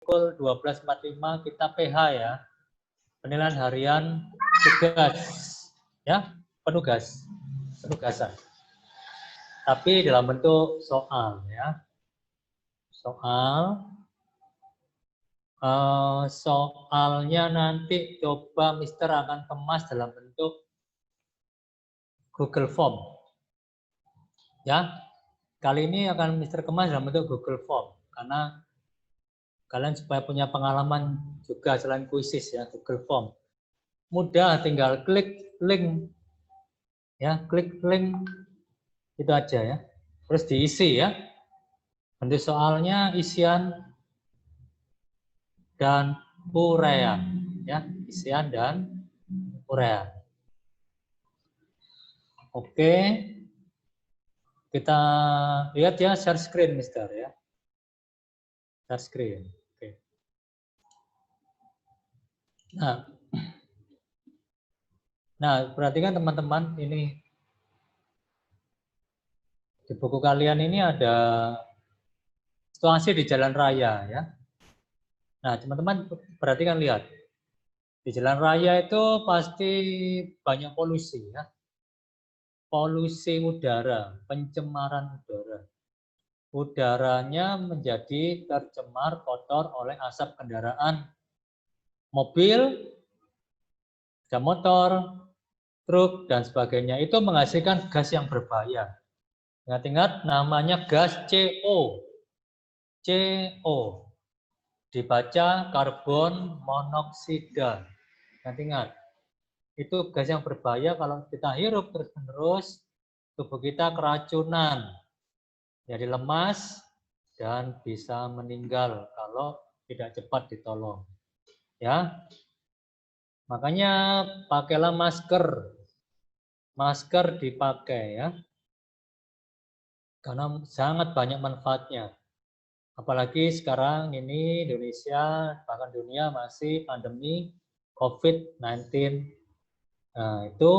pukul 12.45 kita PH ya. Penilaian harian tugas. Ya, penugasan. Tapi dalam bentuk soal ya. Soalnya nanti coba Mister akan kemas dalam bentuk Google Form. Ya, kali ini akan Mister kemas dalam bentuk Google Form karena kalian supaya punya pengalaman juga selain kuisis ya, Google Form. Mudah, tinggal klik link ya, klik link itu aja ya. Terus diisi ya. Bentuk soalnya isian dan uraian ya, isian dan uraian. Oke. Kita lihat ya share screen Mister ya. Share screen. Oke. Nah, perhatikan teman-teman, ini di buku kalian ini ada situasi di jalan raya ya. Nah, teman-teman perhatikan, lihat. Di jalan raya itu pasti banyak polusi ya. Polusi udara, pencemaran udara. Udaranya menjadi tercemar kotor oleh asap kendaraan mobil, sepeda motor, truk, dan sebagainya. Itu menghasilkan gas yang berbahaya. Ingat-ingat namanya gas CO. CO. Dibaca karbon monoksida. Ingat-ingat. Itu gas yang berbahaya kalau kita hirup terus-menerus, tubuh kita keracunan. Jadi lemas dan bisa meninggal kalau tidak cepat ditolong. Ya. Makanya pakailah masker. Masker dipakai ya. Karena sangat banyak manfaatnya. Apalagi sekarang ini Indonesia, bahkan dunia masih pandemi COVID-19. Nah, itu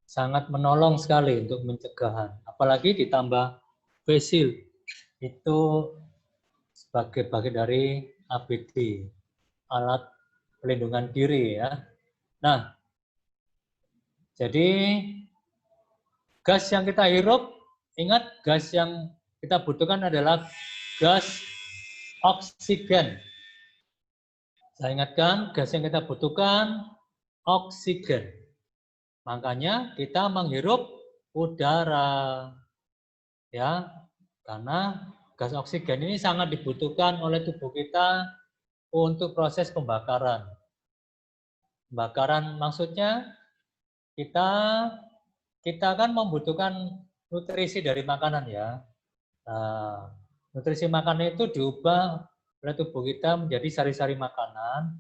sangat menolong sekali untuk pencegahan. Apalagi ditambah face shield. Itu sebagai bagian dari APD, alat pelindungan diri ya. Nah, jadi gas yang kita hirup, ingat gas yang kita butuhkan adalah gas oksigen. Saya ingatkan, gas yang kita butuhkan oksigen. Makanya kita menghirup udara. Ya, karena gas oksigen ini sangat dibutuhkan oleh tubuh kita untuk proses pembakaran. Pembakaran maksudnya kita kan membutuhkan nutrisi dari makanan ya. Nah, nutrisi makanan itu diubah oleh tubuh kita menjadi sari-sari makanan.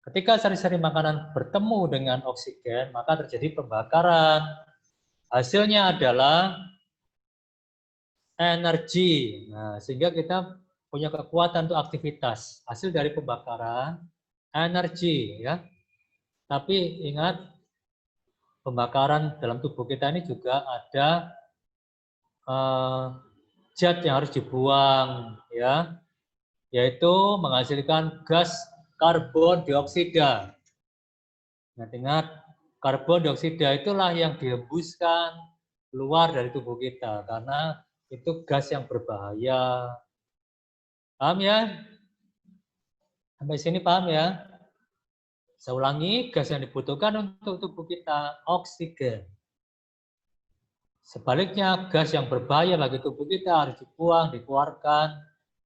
Ketika sari-sari makanan bertemu dengan oksigen, maka terjadi pembakaran. Hasilnya adalah energi. Nah, sehingga kita punya kekuatan untuk aktivitas. Hasil dari pembakaran, energi ya. Tapi ingat, pembakaran dalam tubuh kita ini juga ada zat yang harus dibuang ya, yaitu menghasilkan gas karbon dioksida. Ingat, karbon dioksida itulah yang dihembuskan keluar dari tubuh kita karena itu gas yang berbahaya. Paham ya? Sampai sini paham ya? Saya ulangi, gas yang dibutuhkan untuk tubuh kita oksigen. Sebaliknya, gas yang berbahaya bagi tubuh kita harus dibuang, dikeluarkan,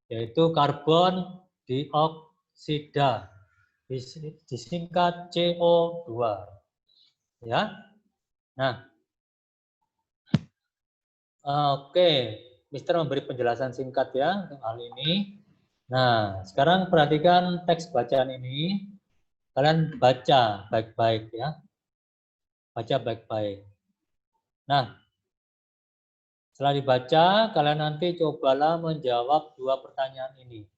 yaitu karbon dioksida, disingkat CO2. Ya, nah, oke, Mister memberi penjelasan singkat ya untuk hal ini. Nah, sekarang perhatikan teks bacaan ini. Kalian baca baik-baik ya. Baca baik-baik. Nah, setelah dibaca, kalian nanti cobalah menjawab dua pertanyaan ini.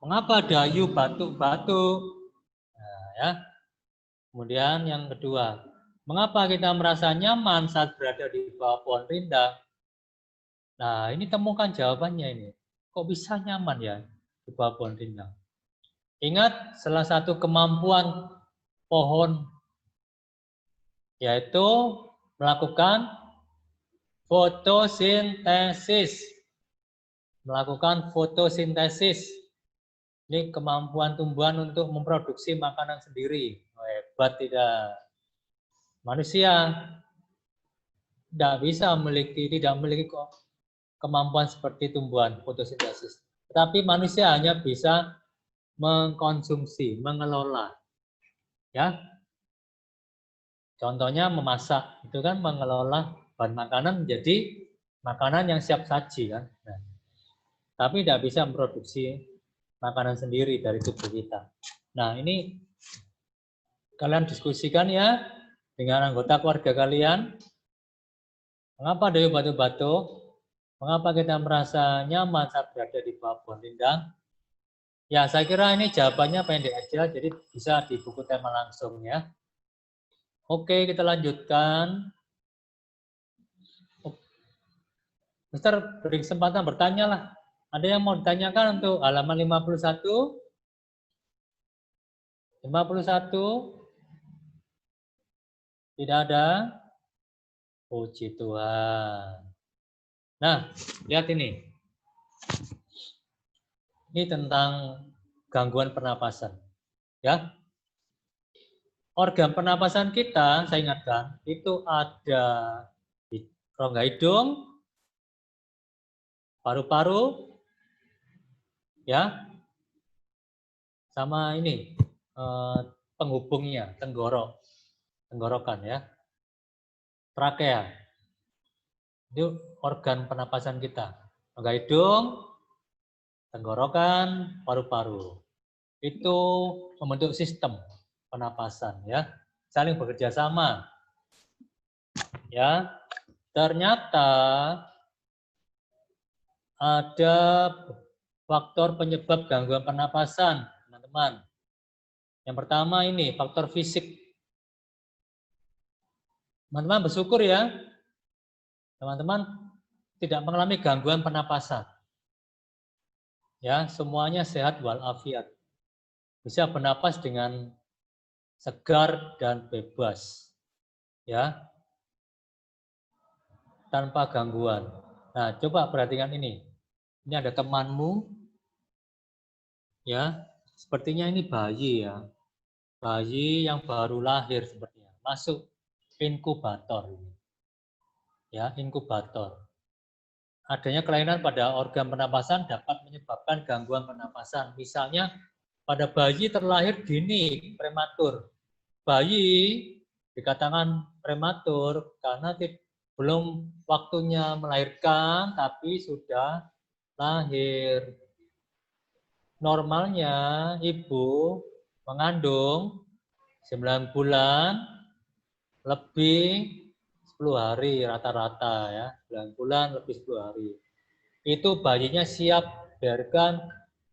Mengapa Dayu batuk-batuk? Nah, ya. Kemudian yang kedua, mengapa kita merasa nyaman saat berada di bawah pohon rindang? Nah, ini temukan jawabannya ini. Kok bisa nyaman ya? di bawah pohon rindang. Ingat, salah satu kemampuan pohon yaitu melakukan fotosintesis. Melakukan fotosintesis. Ini kemampuan tumbuhan untuk memproduksi makanan sendiri. Hebat tidak? Manusia tidak memiliki kemampuan seperti tumbuhan fotosintesis. Tetapi manusia hanya bisa mengkonsumsi, mengelola. Ya. Contohnya memasak, itu kan mengelola bahan makanan menjadi makanan yang siap saji kan. Nah, tapi tidak bisa memproduksi makanan sendiri dari tubuh kita. Nah, ini kalian diskusikan ya dengan anggota keluarga kalian. Mengapa dari batu-batu? Mengapa kita merasa nyaman saat berada di bawah pohon rindang? Ya, saya kira ini jawabannya pendek aja, jadi bisa di buku tema langsung ya. Oke, kita lanjutkan. Mister, beri kesempatan bertanya lah. Ada yang mau ditanyakan untuk halaman 51? 51? Tidak ada? Puji Tuhan. Nah, lihat ini. Ini tentang gangguan pernapasan. Ya. Organ pernapasan kita, saya ingatkan, itu ada di rongga hidung, paru-paru, ya, sama ini penghubungnya, tenggorokan ya, trakea. Itu organ pernapasan kita, rongga hidung, tenggorokan, paru-paru. Itu membentuk sistem pernapasan ya, saling bekerja sama. Ya, ternyata ada faktor penyebab gangguan pernapasan, teman-teman. Yang pertama ini faktor fisik. Teman-teman bersyukur ya, teman-teman tidak mengalami gangguan pernapasan. Ya, semuanya sehat walafiat. Bisa bernapas dengan segar dan bebas. Ya. Tanpa gangguan. Nah, coba perhatikan ini. Ini ada temanmu. Ya, sepertinya ini bayi ya. Bayi yang baru lahir sepertinya. Masuk inkubator ini. Ya, inkubator. Adanya kelainan pada organ pernapasan dapat menyebabkan gangguan pernapasan. Misalnya pada bayi terlahir dini, prematur. Bayi dikatakan prematur karena belum waktunya melahirkan, tapi sudah lahir. Normalnya ibu mengandung 9 bulan lebih 10 hari rata-rata ya, 9 bulan lebih 10 hari. Itu bayinya siap dilahirkan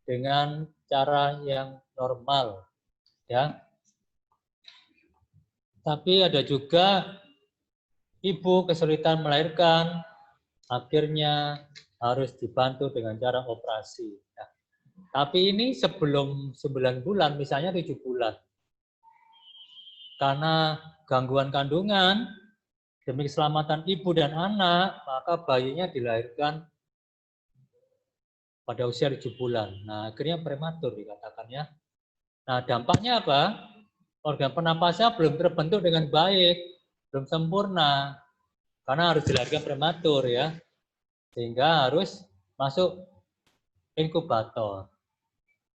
dengan cara yang normal ya. Tapi ada juga ibu kesulitan melahirkan, akhirnya harus dibantu dengan cara operasi. Ya. Tapi ini sebelum 9 bulan, misalnya 7 bulan. Karena gangguan kandungan, demi keselamatan ibu dan anak, maka bayinya dilahirkan pada usia 7 bulan. Nah, akhirnya prematur dikatakan ya. Nah, dampaknya apa? Organ pernapasan belum terbentuk dengan baik, belum sempurna, karena harus dilahirkan prematur ya. Sehingga harus masuk inkubator.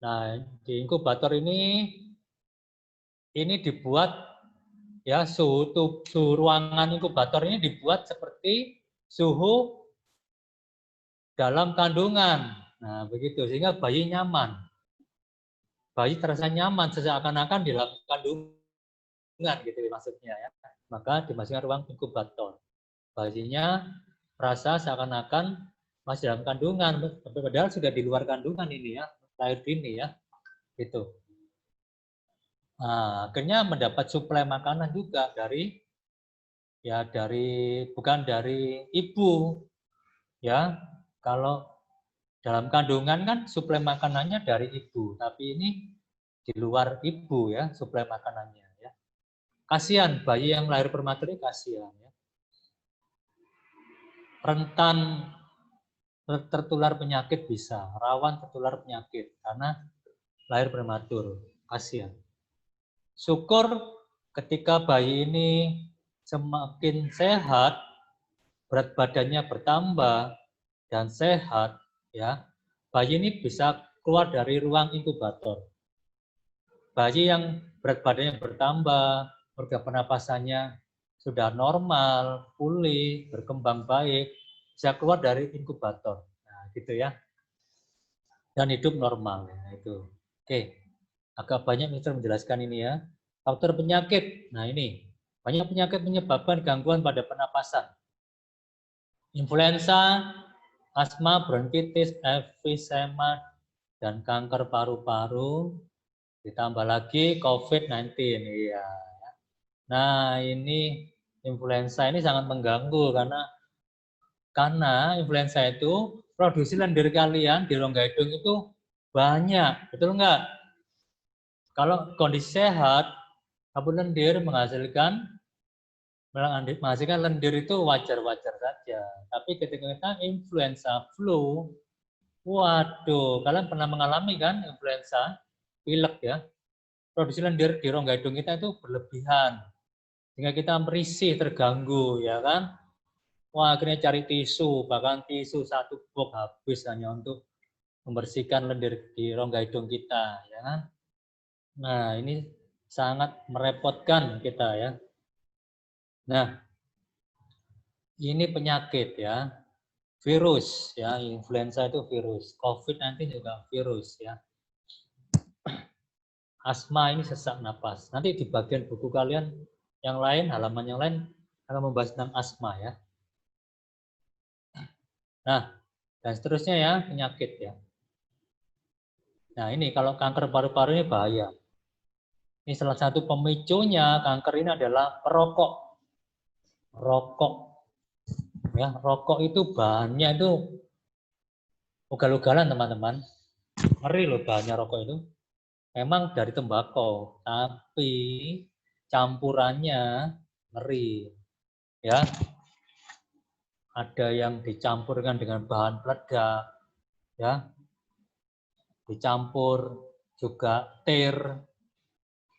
Nah, di inkubator ini dibuat ya suhu ruangan inkubator ini dibuat seperti suhu dalam kandungan. Nah, begitu sehingga bayi nyaman. Bayi terasa nyaman seakan-akan di dalam kandungan gitu maksudnya ya. Maka dimasukkan ruang inkubator. Bayinya merasa seakan-akan masih dalam kandungan, padahal sudah di luar kandungan ini ya, lahir dini ya. Gitu. Nah, akhirnya mendapat suplai makanan juga dari bukan dari ibu ya. Kalau dalam kandungan kan suplai makanannya dari ibu, tapi ini di luar ibu ya suplai makanannya ya. Kasihan bayi yang lahir prematur ini, kasihan ya. Rentan tertular penyakit, bisa rawan tertular penyakit karena lahir prematur, kasihan. Syukur ketika bayi ini semakin sehat, berat badannya bertambah dan sehat, ya, bayi ini bisa keluar dari ruang inkubator. Bayi yang berat badannya bertambah, organ pernapasannya sudah normal, pulih, berkembang baik, bisa keluar dari inkubator. Nah, gitu ya. Dan hidup normal. Nah, itu. Oke. Agak banyak Mister menjelaskan ini ya. Faktor penyakit. Nah, ini. Banyak penyakit menyebabkan gangguan pada pernapasan. Influenza, asma, bronkitis, emfisema, dan kanker paru-paru. Ditambah lagi COVID-19. Iya. Nah, ini influenza ini sangat mengganggu karena influenza itu produksi lendir kalian di rongga hidung itu banyak, betul enggak? Kalau kondisi sehat, kabut lendir menghasilkan lendir itu wajar-wajar saja. Tapi ketika kita influenza flu, waduh, kalian pernah mengalami kan influenza, pilek ya, produksi lendir di rongga hidung kita itu berlebihan, sehingga kita merisih, terganggu, ya kan? Wah, akhirnya cari tisu, bahkan tisu satu box habis hanya untuk membersihkan lendir di rongga hidung kita, ya kan? Nah, ini sangat merepotkan kita ya. Nah, ini penyakit ya, virus ya, influenza itu virus, COVID-19 juga virus ya. Asma ini sesak napas. Nanti di bagian buku kalian yang lain, halaman yang lain akan membahas tentang asma ya. Nah, dan seterusnya ya, penyakit ya. Nah, ini kalau kanker paru-paru ini bahaya. Ini salah satu pemicunya kanker ini adalah perokok. Rokok. Ya, rokok itu bahannya itu ugal-ugalan teman-teman. Ngeri loh bahannya rokok itu. Memang dari tembakau, tapi campurannya ngeri. Ya. Ada yang dicampurkan dengan bahan peledak, ya. Dicampur juga tir.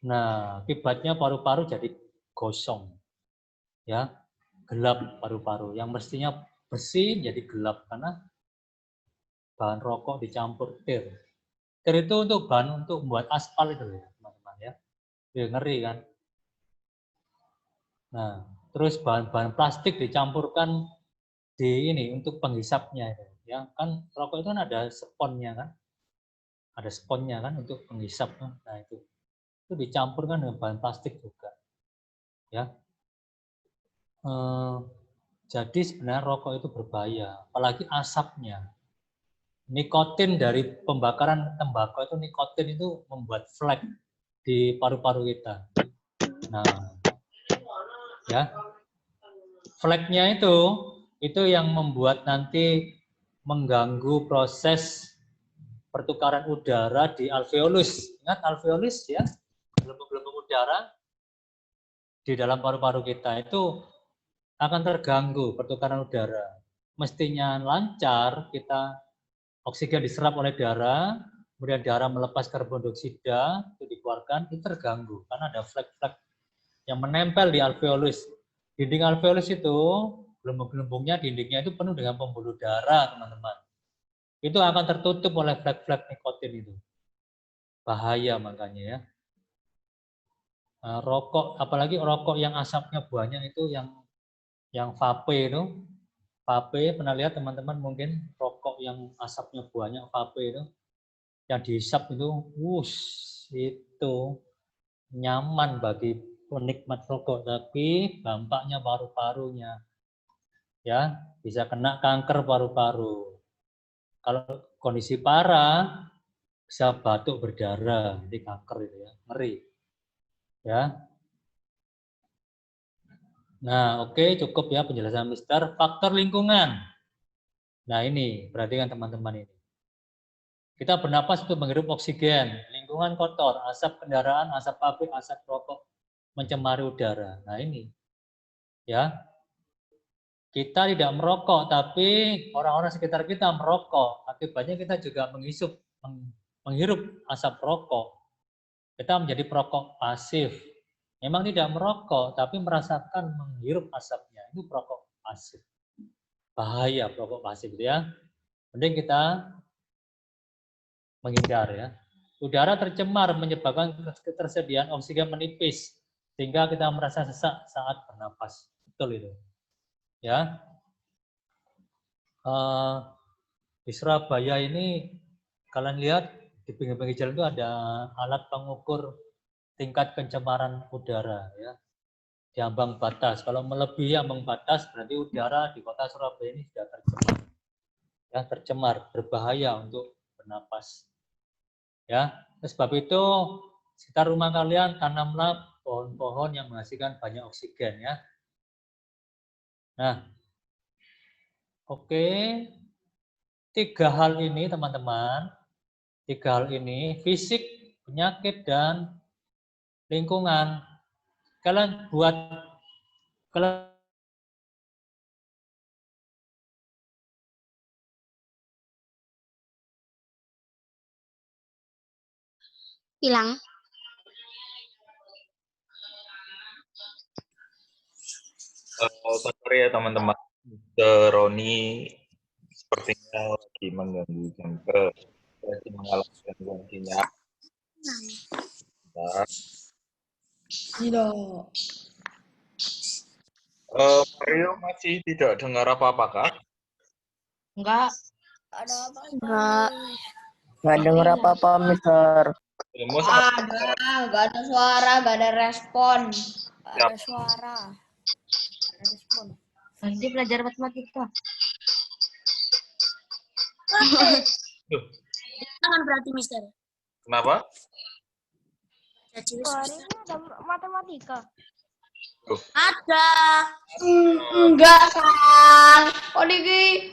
Nah, akibatnya paru-paru jadi gosong. Ya. Gelap paru-paru. Yang mestinya bersih jadi gelap karena bahan rokok dicampur tir. Tir itu untuk bahan untuk membuat aspal itu ya, teman-teman ya. Ya, ngeri kan? Nah, terus bahan-bahan plastik dicampurkan di ini untuk penghisapnya itu. Ya, kan rokok itu kan ada sponnya kan? Ada sponnya kan untuk penghisap. Nah, itu dicampurkan dengan bahan plastik juga. Ya. Jadi sebenarnya rokok itu berbahaya, apalagi asapnya. Nikotin dari pembakaran tembakau itu, nikotin itu membuat flek di paru-paru kita. Nah, ya, fleknya itu yang membuat nanti mengganggu proses pertukaran udara di alveolus. Ingat alveolus ya, gelembung-gelembung udara di dalam paru-paru kita itu akan terganggu pertukaran udara. Mestinya lancar, kita oksigen diserap oleh darah, kemudian darah melepas karbon dioksida, itu dikeluarkan, itu terganggu karena ada flek-flek yang menempel di alveolus. Dinding alveolus itu, gelembung-gelembungnya, dindingnya itu penuh dengan pembuluh darah, teman-teman. Itu akan tertutup oleh flek-flek nikotin itu. Bahaya makanya ya. Nah, rokok, apalagi rokok yang asapnya banyak itu yang vape itu. Vape, pernah lihat teman-teman mungkin rokok yang asapnya banyak vape itu. Yang dihisap itu, itu nyaman bagi penikmat rokok, tapi dampaknya paru-parunya. Ya, bisa kena kanker paru-paru. Kalau kondisi parah, bisa batuk berdarah, jadi kanker itu ya, ngeri. Ya. Nah, oke, cukup ya penjelasan Mister. Faktor lingkungan. Nah, ini perhatikan teman-teman ini. Kita bernapas untuk menghirup oksigen, lingkungan kotor, asap kendaraan, asap pabrik, asap rokok mencemari udara. Nah ini, ya, kita tidak merokok, tapi orang-orang sekitar kita merokok. Akibatnya kita juga menghirup asap rokok. Kita menjadi perokok pasif. Memang tidak merokok, tapi merasakan menghirup asapnya. Itu perokok pasif. Bahaya perokok pasif itu ya. Mending kita menghindar ya. Udara tercemar menyebabkan ketersediaan oksigen menipis sehingga kita merasa sesak saat bernapas. Betul itu. Ya. Di Surabaya ini kalian lihat di pinggir-pinggir jalan itu ada alat pengukur tingkat pencemaran udara ya. Di ambang batas. Kalau melebihi ambang batas berarti udara di kota Surabaya ini sudah tercemar. Ya, tercemar, berbahaya untuk bernapas. Ya, sebab itu sekitar rumah kalian tanamlah pohon-pohon yang menghasilkan banyak oksigen ya. Nah, oke. 3 hal ini teman-teman, 3 hal ini fisik, penyakit dan lingkungan. Kalian buat hilang. Sorry ya teman-teman, Roni sepertinya lagi mengganggu jangka, lagi mengalami gangguan sinyal. Tidak. Mario masih tidak dengar apa-apakah? Enggak. Ada apa? Nggak dengar apa-apa, Mister. Ilmu sangat Enggak ada suara, enggak ada respon. Ada suara. Ada respon. Nanti belajar matematika. Jangan berarti Mister. Kenapa? Hari ini ada matematika. Tuh. Ada. Enggak, Sang. Oh, Diki.